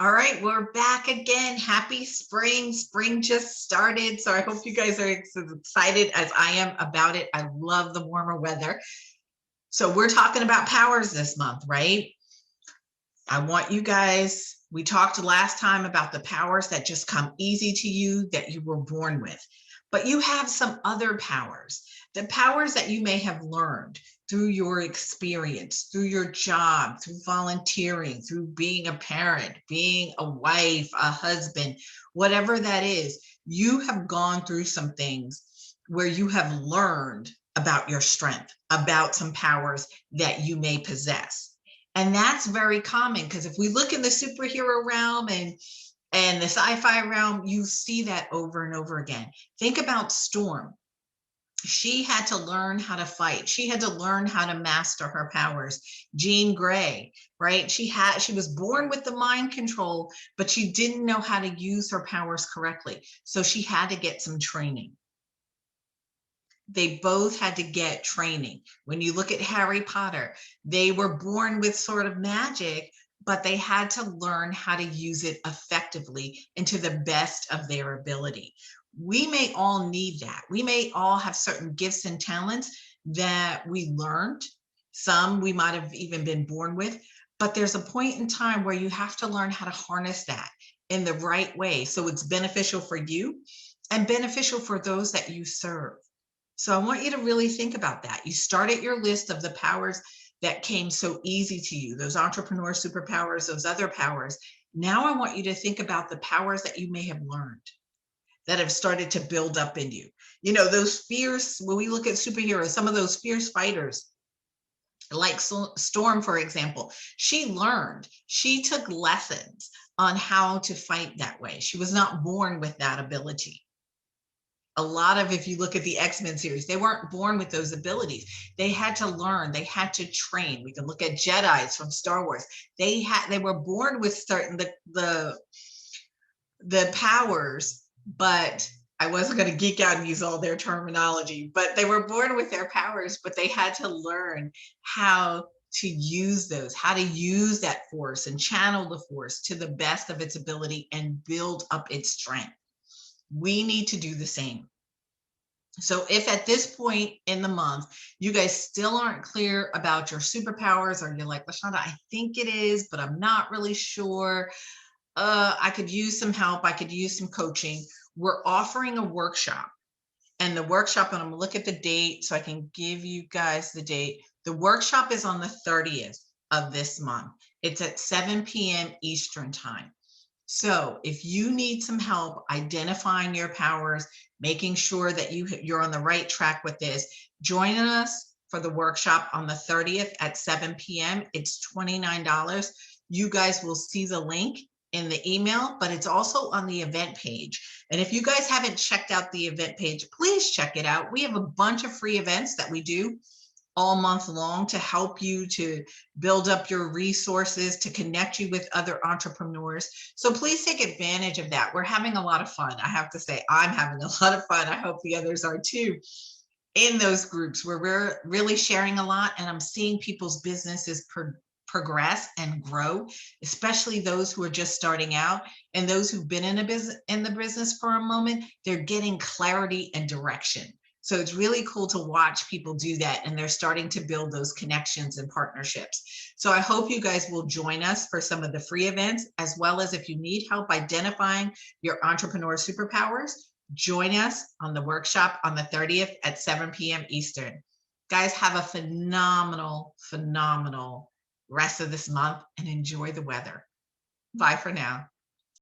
All right, we're back again. Happy spring. Spring just started. So I hope you guys are as excited as I am about it. I love the warmer weather. So we're talking about powers this month, right? I want you guys, we talked last time about the powers that just come easy to you that you were born with. But you have some other powers, the powers that you may have learned through your experience, through your job, through volunteering, through being a parent, being a wife, a husband, whatever that is. You have gone through some things where you have learned about your strength, about some powers that you may possess. And that's very common because if we look in the superhero realm and the sci-fi realm, you see that over and over again. Think about Storm. She had to learn how to fight. She had to learn how to master her powers. Jean Grey, right? She was born with the mind control, but she didn't know how to use her powers correctly. So she had to get some training. They both had to get training. When you look at Harry Potter, they were born with sort of magic, but they had to learn how to use it effectively and to the best of their ability. We may all need that. We may all have certain gifts and talents that we learned. Some we might have even been born with, but there's a point in time where you have to learn how to harness that in the right way so it's beneficial for you and beneficial for those that you serve. So I want you to really think about that. You started your list of the powers that came so easy to you, those entrepreneur superpowers, those other powers. Now I want you to think about the powers that you may have learned that have started to build up in you. You know, those fierce, when we look at superheroes, some of those fierce fighters, like Storm, for example, she took lessons on how to fight that way. She was not born with that ability. A lot of, if you look at the X-Men series, they weren't born with those abilities. They had to learn, they had to train. We can look at Jedis from Star Wars. They were born with certain the powers, but I wasn't going to geek out and use all their terminology, but they were born with their powers, but they had to learn how to use those, how to use that force and channel the force to the best of its ability and build up its strength. We need to do the same. So if at this point in the month, you guys still aren't clear about your superpowers, or you're like, LaShonda, I think it is, but I'm not really sure. I could use some help. I could use some coaching. We're offering a workshop. And the workshop, and I'm gonna look at the date so I can give you guys the date. The workshop is on the 30th of this month. It's at 7 p.m. Eastern time. So if you need some help identifying your powers, making sure that you're on the right track with this, join us for the workshop on the 30th at 7 p.m. It's $29. You guys will see the link in the email, but it's also on the event page. And if you guys haven't checked out the event page, please check it out. We have a bunch of free events that we do all month long to help you to build up your resources, to connect you with other entrepreneurs. So please take advantage of that. We're having a lot of fun. I have to say, I'm having a lot of fun. I hope the others are too, in those groups where we're really sharing a lot, and I'm seeing people's businesses progress and grow, especially those who are just starting out, and those who've been in the business for a moment. They're getting clarity and direction. So it's really cool to watch people do that, and they're starting to build those connections and partnerships. So I hope you guys will join us for some of the free events, as well as if you need help identifying your entrepreneur superpowers, join us on the workshop on the 30th at 7 p.m. Eastern. Guys, have a phenomenal, phenomenal rest of this month and enjoy the weather. Bye for now.